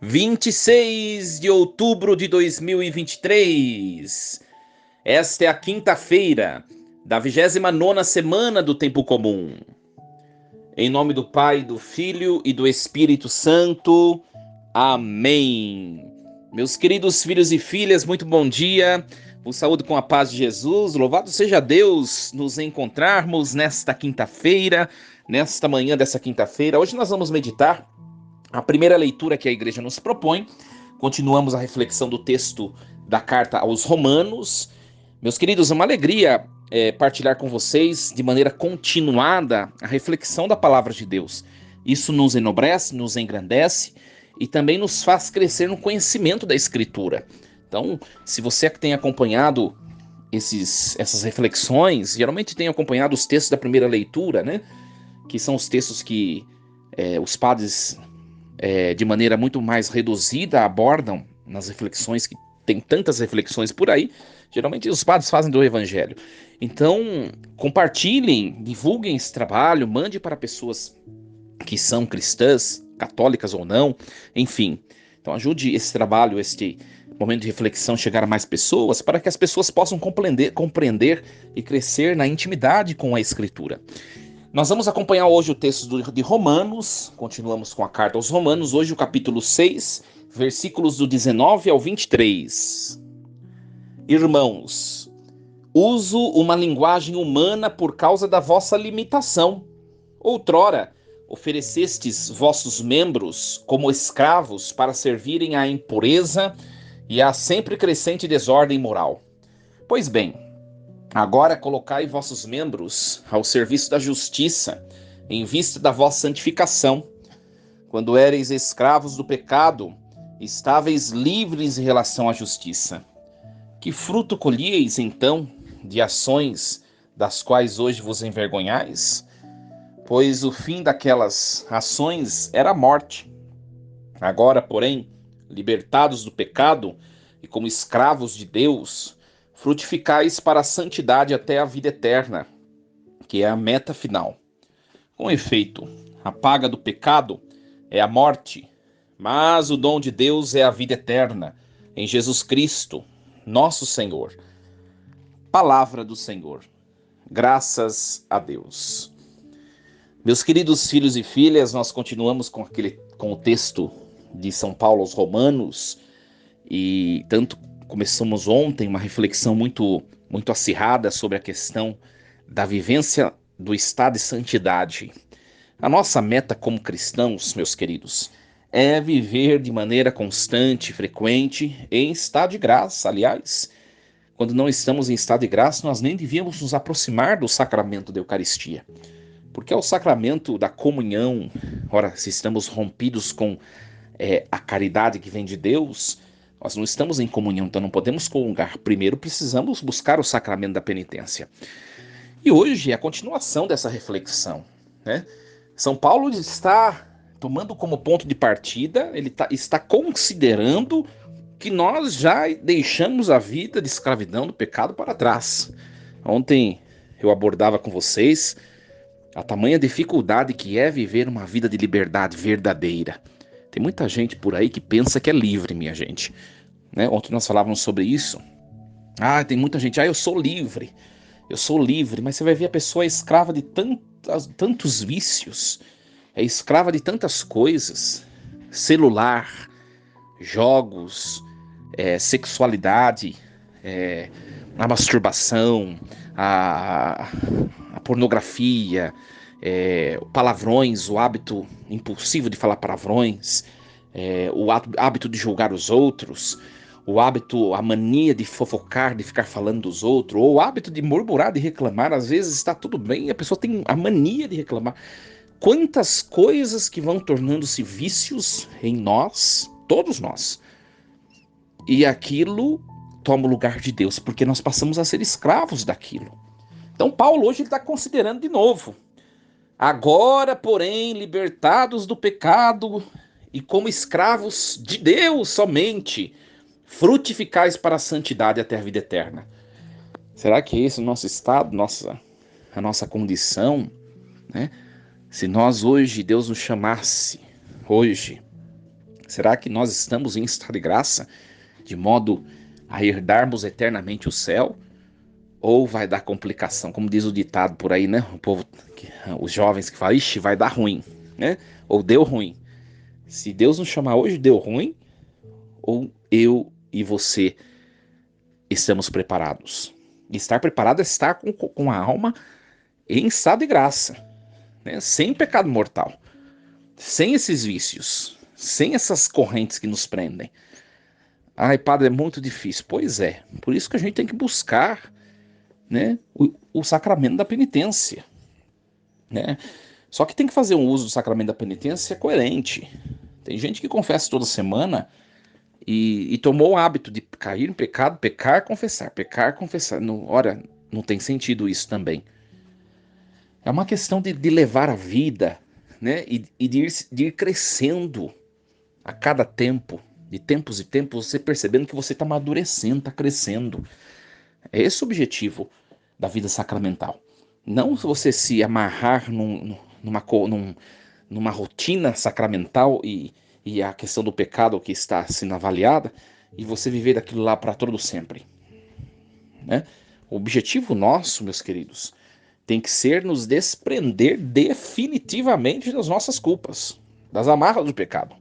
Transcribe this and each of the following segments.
26 de outubro de 2023. Esta é a quinta-feira da 29ª semana do Tempo Comum. Em nome do Pai, do Filho e do Espírito Santo. Amém. Meus queridos filhos e filhas, muito bom dia. Vos saúdo com a paz de Jesus. Louvado seja Deus nos encontrarmos nesta quinta-feira, nesta manhã dessa quinta-feira. Hoje nós vamos meditar a primeira leitura que a igreja nos propõe. Continuamos a reflexão do texto da carta aos Romanos. Meus queridos, é uma alegria partilhar com vocês de maneira continuada a reflexão da palavra de Deus. Isso nos enobrece, nos engrandece e também nos faz crescer no conhecimento da Escritura. Então, se você que tem acompanhado essas reflexões, geralmente tem acompanhado os textos da primeira leitura, né? Que são os textos que os padres de maneira muito mais reduzida abordam nas reflexões, que tem tantas reflexões por aí, geralmente os padres fazem do evangelho. Então, compartilhem, divulguem esse trabalho, mande para pessoas que são cristãs, católicas ou não, enfim. Então ajude esse trabalho, este momento de reflexão chegar a mais pessoas, para que as pessoas possam compreender e crescer na intimidade com a Escritura. Nós vamos acompanhar hoje o texto de Romanos, continuamos com a carta aos Romanos, hoje o capítulo 6, versículos do 19 ao 23. Irmãos, uso uma linguagem humana por causa da vossa limitação. Outrora, oferecestes vossos membros como escravos para servirem à impureza e à sempre crescente desordem moral. Pois bem, agora colocai vossos membros ao serviço da justiça, em vista da vossa santificação. Quando éreis escravos do pecado, estáveis livres em relação à justiça. Que fruto colhieis, então, de ações das quais hoje vos envergonhais? Pois o fim daquelas ações era a morte. Agora, porém, libertados do pecado e como escravos de Deus, frutificais para a santidade até a vida eterna, que é a meta final. Com efeito, a paga do pecado é a morte, mas o dom de Deus é a vida eterna, em Jesus Cristo, nosso Senhor. Palavra do Senhor. Graças a Deus. Meus queridos filhos e filhas, nós continuamos com o texto de São Paulo aos Romanos, e tanto começamos ontem uma reflexão muito acirrada sobre a questão da vivência do estado de santidade. A nossa meta como cristãos, meus queridos, é viver de maneira constante, frequente, em estado de graça. Aliás, quando não estamos em estado de graça, nós nem devíamos nos aproximar do sacramento da Eucaristia, porque é o sacramento da comunhão. Ora, se estamos rompidos com a caridade que vem de Deus, nós não estamos em comunhão, então não podemos comungar. Primeiro precisamos buscar o sacramento da penitência. E hoje é a continuação dessa reflexão, né? São Paulo está tomando como ponto de partida, ele está considerando que nós já deixamos a vida de escravidão do pecado para trás. Ontem eu abordava com vocês a tamanha dificuldade que é viver uma vida de liberdade verdadeira. Tem muita gente por aí que pensa que é livre, minha gente, né? Ontem nós falávamos sobre isso. Tem muita gente, eu sou livre, mas você vai ver a pessoa é escrava de tantos vícios, é escrava de tantas coisas, celular, jogos, sexualidade, a masturbação, a pornografia, palavrões, o hábito impulsivo de falar palavrões, o hábito de julgar os outros, o hábito, a mania de fofocar, de ficar falando dos outros, ou o hábito de murmurar, de reclamar. Às vezes está tudo bem, a pessoa tem a mania de reclamar. Quantas coisas que vão tornando-se vícios em nós, todos nós. E aquilo toma o lugar de Deus, porque nós passamos a ser escravos daquilo. Então Paulo hoje está considerando de novo. Agora, porém, libertados do pecado e como escravos de Deus somente, frutificais para a santidade até a vida eterna. Será que esse é o nosso estado, a nossa condição, né? Se nós hoje, Deus nos chamasse, hoje, Será que nós estamos em estado de graça, de modo a herdarmos eternamente o céu? Ou vai dar complicação, como diz o ditado por aí, né? O povo, os jovens que falam, ixi, vai dar ruim, né? Ou deu ruim. Se Deus nos chamar hoje, deu ruim, ou eu e você estamos preparados? E estar preparado é estar com a alma em estado de graça, né? Sem pecado mortal, sem esses vícios, sem essas correntes que nos prendem. Ai, padre, é muito difícil. Pois é, por isso que a gente tem que buscar, né, o sacramento da penitência, né? Só que tem que fazer um uso do sacramento da penitência coerente. Tem gente que confessa toda semana e tomou o hábito de cair em pecado, pecar, confessar, pecar, confessar. Ora, não tem sentido isso também. É uma questão de levar a vida, né? E de ir crescendo a cada tempo, de tempos e tempos, você percebendo que você está amadurecendo, está crescendo. É esse o objetivo da vida sacramental. Não você se amarrar numa rotina sacramental e a questão do pecado que está sendo avaliada e você viver daquilo lá para todo sempre, né? O objetivo nosso, meus queridos, tem que ser nos desprender definitivamente das nossas culpas, das amarras do pecado.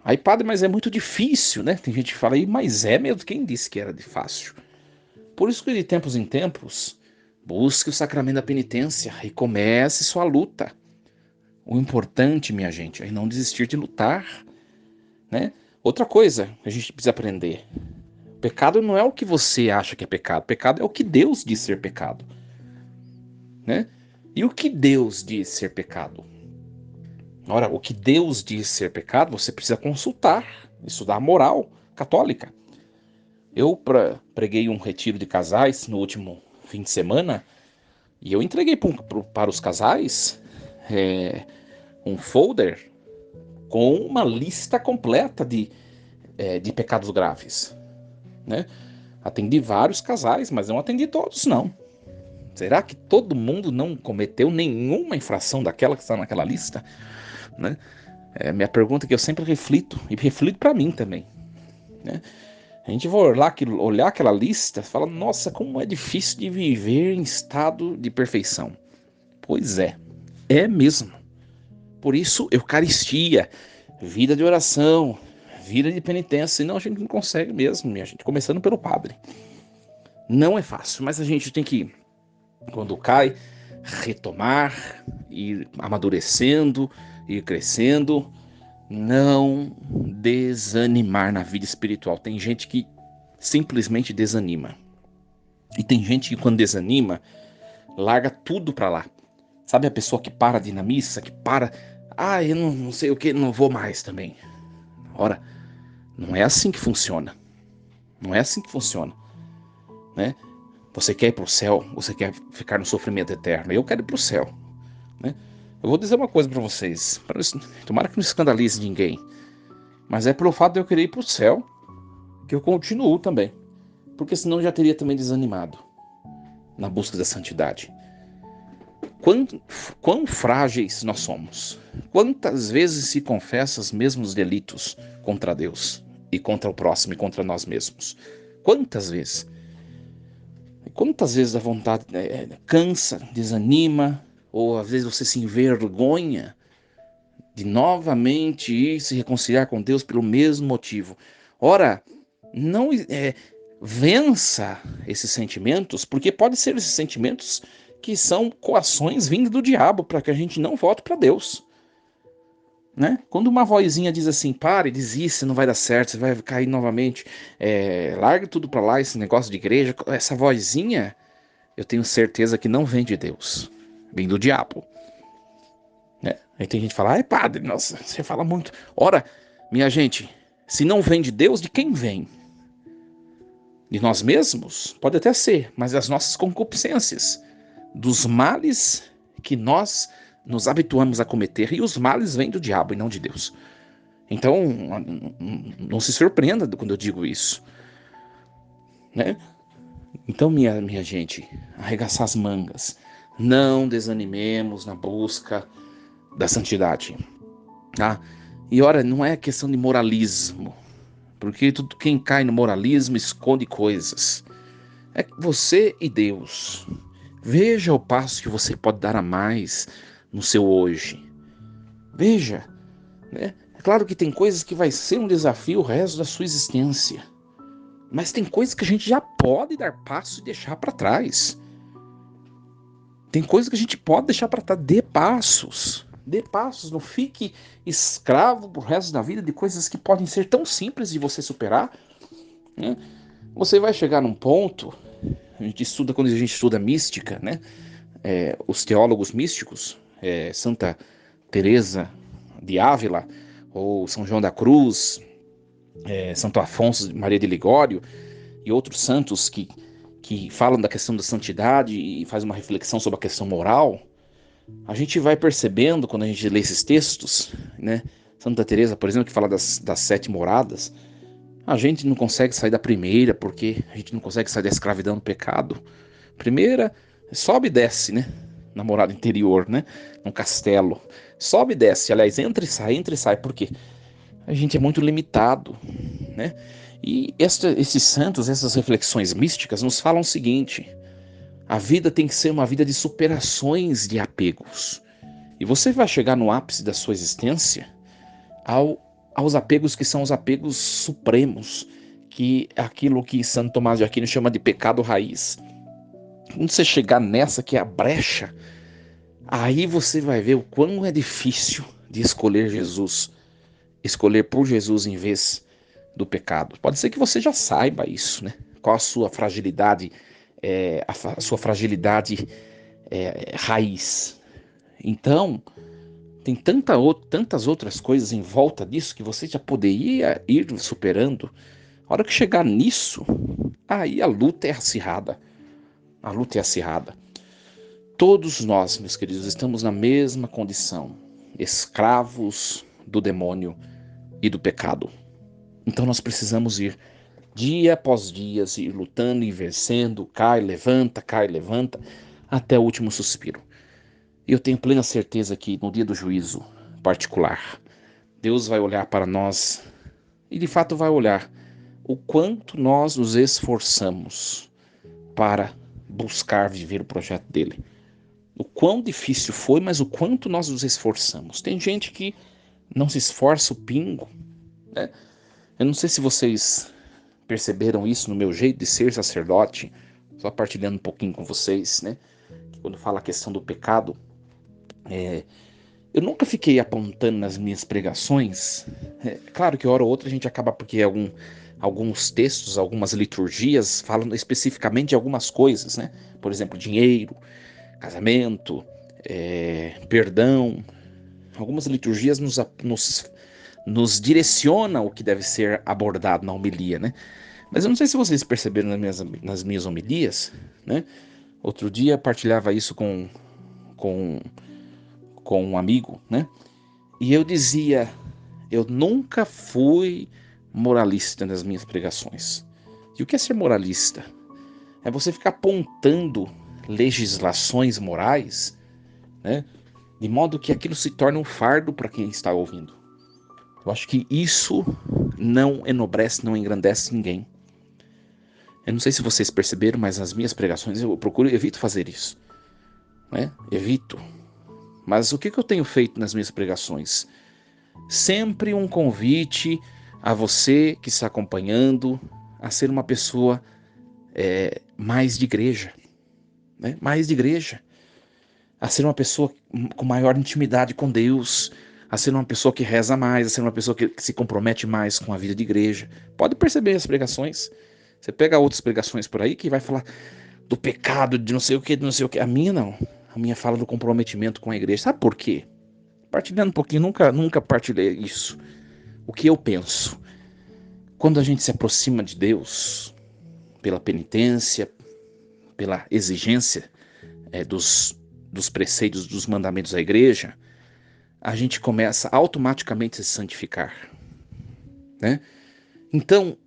Aí, padre, mas é muito difícil, né? Tem gente que fala aí, mas é mesmo, quem disse que era de fácil? Por isso que de tempos em tempos, busque o sacramento da penitência e comece sua luta. O importante, minha gente, é não desistir de lutar, né? Outra coisa que a gente precisa aprender: pecado não é o que você acha que é pecado, pecado é o que Deus diz ser pecado, né? E o que Deus diz ser pecado? Ora, o que Deus diz ser pecado, você precisa consultar, estudar a moral católica. Eu preguei um retiro de casais no último fim de semana e eu entreguei para os casais um folder com uma lista completa de pecados graves, né? Atendi vários casais, mas não atendi todos, não. Será que todo mundo não cometeu nenhuma infração daquela que está naquela lista, né? É minha pergunta que eu sempre reflito, e reflito para mim também, né? A gente vai olhar aquela lista e fala, nossa, como é difícil de viver em estado de perfeição. Pois é mesmo. Por isso, Eucaristia, vida de oração, vida de penitência, senão a gente não consegue mesmo, minha gente, começando pelo padre. Não é fácil, mas a gente tem que, quando cai, retomar, ir amadurecendo, ir crescendo, não desanimar na vida espiritual. Tem gente que simplesmente desanima. E tem gente que quando desanima, larga tudo pra lá. Sabe a pessoa que para de ir na missa, que para, eu não sei o que, não vou mais também. Ora, não é assim que funciona. Não é assim que funciona, né? Você quer ir pro céu, você quer ficar no sofrimento eterno. Eu quero ir pro céu, né? Eu vou dizer uma coisa pra vocês, tomara que não escandalize ninguém, mas é pelo fato de eu querer ir pro céu que eu continuo também, porque senão eu já teria também desanimado na busca da santidade. Quão frágeis nós somos. Quantas vezes se confessa os mesmos delitos contra Deus e contra o próximo e contra nós mesmos? Quantas vezes? Quantas vezes a vontade cansa, desanima, ou às vezes você se envergonha de novamente ir se reconciliar com Deus pelo mesmo motivo. Ora, não vença esses sentimentos, porque pode ser esses sentimentos que são coações vindas do diabo para que a gente não volte para Deus, né? Quando uma vozinha diz assim, pare, desista, não vai dar certo, você vai cair novamente, larga tudo para lá, esse negócio de igreja, essa vozinha, eu tenho certeza que não vem de Deus, vem do diabo. Aí tem gente que fala, ai padre, nossa, você fala muito. Ora, minha gente, se não vem de Deus, de quem vem? De nós mesmos? Pode até ser, mas das nossas concupiscências, dos males que nós nos habituamos a cometer, e os males vêm do diabo e não de Deus. Então, não se surpreenda quando eu digo isso, né? Então, minha gente, arregaçar as mangas, não desanimemos na busca da santidade, tá? E ora, não é questão de moralismo, porque tudo quem cai no moralismo esconde coisas. É você e Deus. Veja o passo que você pode dar a mais no seu hoje. Veja, né? É claro que tem coisas que vai ser um desafio o resto da sua existência. Mas tem coisas que a gente já pode dar passo e deixar para trás. Tem coisas que a gente pode deixar para trás. Dê passos. Dê passos. Não fique escravo pro resto da vida de coisas que podem ser tão simples de você superar, né? Você vai chegar num ponto. A gente estuda, quando a gente estuda mística, né? Os teólogos místicos, Santa Teresa de Ávila, ou São João da Cruz, Santo Afonso Maria de Ligório e outros santos que falam da questão da santidade e faz uma reflexão sobre a questão moral. A gente vai percebendo, quando a gente lê esses textos, né? Santa Teresa, por exemplo, que fala das 7 moradas, a gente não consegue sair da primeira, porque a gente não consegue sair da escravidão do pecado. Primeira, sobe e desce, né? Na morada interior, né? Num castelo. Sobe e desce, aliás, entra e sai. Por quê? A gente é muito limitado, né? E esses santos, essas reflexões místicas nos falam o seguinte: a vida tem que ser uma vida de superações de apegos. E você vai chegar no ápice da sua existência aos apegos que são os apegos supremos, que é aquilo que Santo Tomás de Aquino chama de pecado raiz. Quando você chegar nessa, que é a brecha, aí você vai ver o quão é difícil de escolher Jesus, escolher por Jesus em vez do pecado. Pode ser que você já saiba isso, né? Qual a sua fragilidade, a sua fragilidade raiz. Então, tem tantas outras coisas em volta disso que você já poderia ir superando. A hora que chegar nisso, aí a luta é acirrada. A luta é acirrada. Todos nós, meus queridos, estamos na mesma condição, escravos do demônio e do pecado. Então nós precisamos ir dia após dia, ir lutando e vencendo, cai, levanta, até o último suspiro. E eu tenho plena certeza que no dia do juízo particular, Deus vai olhar para nós e de fato vai olhar o quanto nós nos esforçamos para buscar viver o projeto dele. O quão difícil foi, mas o quanto nós nos esforçamos. Tem gente que não se esforça o pingo, né? Eu não sei se vocês perceberam isso no meu jeito de ser sacerdote, só partilhando um pouquinho com vocês, né? Quando fala a questão do pecado, eu nunca fiquei apontando nas minhas pregações. Claro que hora ou outra a gente acaba porque alguns textos, algumas liturgias falam especificamente de algumas coisas, né? Por exemplo, dinheiro, casamento, perdão. Algumas liturgias nos direcionam o que deve ser abordado na homilia, né? Mas eu não sei se vocês perceberam nas minhas homilias, né? Outro dia partilhava isso com, com um amigo, né? E eu dizia, eu nunca fui moralista nas minhas pregações. E o que é ser moralista? É você ficar apontando legislações morais, né? De modo que aquilo se torne um fardo para quem está ouvindo. Eu acho que isso não enobrece, não engrandece ninguém. Eu não sei se vocês perceberam, mas nas minhas pregações eu evito fazer isso, né? Evito. Mas o que eu tenho feito nas minhas pregações? Sempre um convite a você que está acompanhando a ser uma pessoa mais de igreja, né? Mais de igreja. A ser uma pessoa com maior intimidade com Deus, a ser uma pessoa que reza mais, a ser uma pessoa que se compromete mais com a vida de igreja. Pode perceber as pregações. Você pega outras pregações por aí que vai falar do pecado, de não sei o que, de não sei o que. A minha não. A minha fala do comprometimento com a igreja. Sabe por quê? Partilhando um pouquinho, nunca partilhei isso. O que eu penso? Quando a gente se aproxima de Deus, pela penitência, pela exigência dos preceitos, dos mandamentos da igreja, a gente começa automaticamente a se santificar, né? Então,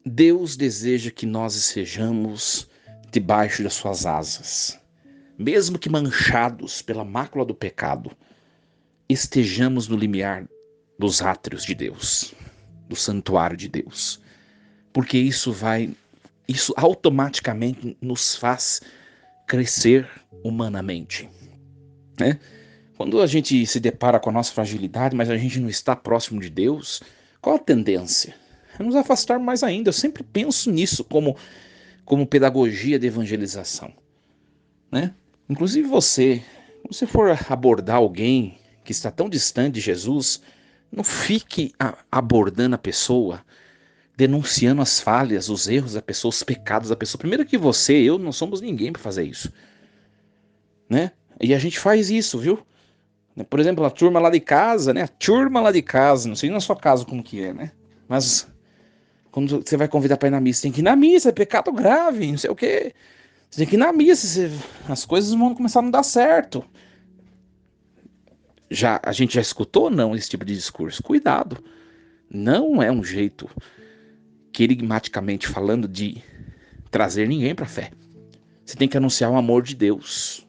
Deus deseja que nós sejamos debaixo das suas asas. Mesmo que manchados pela mácula do pecado, estejamos no limiar dos átrios de Deus, do santuário de Deus. Porque isso automaticamente nos faz crescer humanamente, né? Quando a gente se depara com a nossa fragilidade, mas a gente não está próximo de Deus, qual a tendência? É nos afastar mais ainda. Eu sempre penso nisso como pedagogia de evangelização, né? Inclusive quando você for abordar alguém que está tão distante de Jesus, não fique abordando a pessoa, denunciando as falhas, os erros da pessoa, os pecados da pessoa. Primeiro que você, eu, não somos ninguém para fazer isso, né? E a gente faz isso, viu? Por exemplo, a turma lá de casa, né? A turma lá de casa, não sei na sua casa como que é, né? Mas quando você vai convidar para ir na missa, tem que ir na missa, é pecado grave, não sei o quê. Você tem que ir na missa, as coisas vão começar a não dar certo. A gente já escutou ou não esse tipo de discurso? Cuidado, não é um jeito, querigmaticamente falando, de trazer ninguém para a fé. Você tem que anunciar o amor de Deus,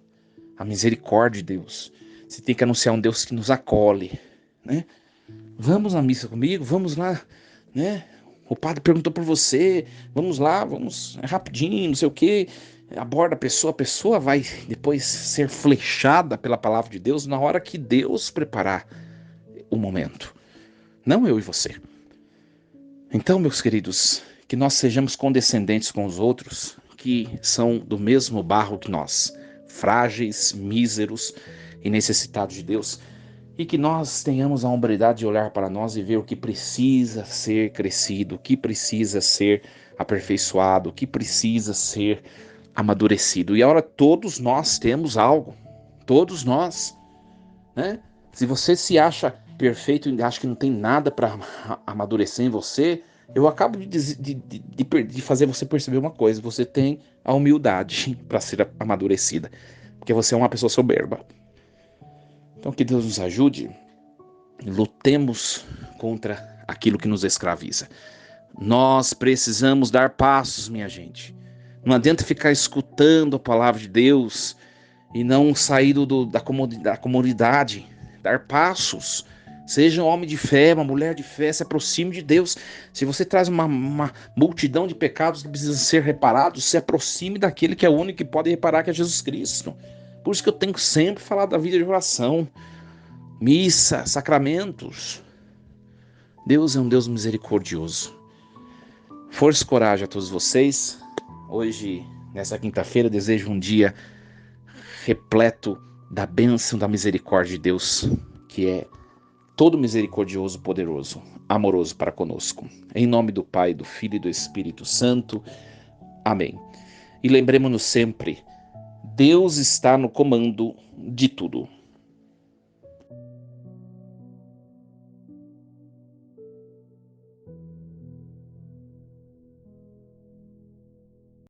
a misericórdia de Deus. Você tem que anunciar um Deus que nos acolhe, né? Vamos na missa comigo, vamos lá, né? O padre perguntou por você, vamos lá, vamos, é rapidinho, não sei o quê. Aborda a pessoa vai depois ser flechada pela palavra de Deus na hora que Deus preparar o momento. Não eu e você. Então, meus queridos, que nós sejamos condescendentes com os outros, que são do mesmo barro que nós, frágeis, míseros e necessitados de Deus, e que nós tenhamos a hombridade de olhar para nós e ver o que precisa ser crescido, o que precisa ser aperfeiçoado, o que precisa ser amadurecido. E agora todos nós temos algo, todos nós, né? Se você se acha perfeito e acha que não tem nada para amadurecer em você, eu acabo de fazer você perceber uma coisa: você tem a humildade para ser amadurecida, porque você é uma pessoa soberba. Então que Deus nos ajude, lutemos contra aquilo que nos escraviza. Nós precisamos dar passos, minha gente. Não adianta ficar escutando a palavra de Deus e não sair da comunidade, dar passos. Seja um homem de fé, uma mulher de fé, se aproxime de Deus. Se você traz uma multidão de pecados que precisam ser reparados, se aproxime daquele que é o único que pode reparar, que é Jesus Cristo. Por isso que eu tenho sempre falado da vida de oração, missa, sacramentos. Deus é um Deus misericordioso. Força e coragem a todos vocês. Hoje, nessa quinta-feira, desejo um dia repleto da bênção da misericórdia de Deus, que é todo misericordioso, poderoso, amoroso para conosco. Em nome do Pai, do Filho e do Espírito Santo. Amém. E lembremos-nos sempre, Deus está no comando de tudo.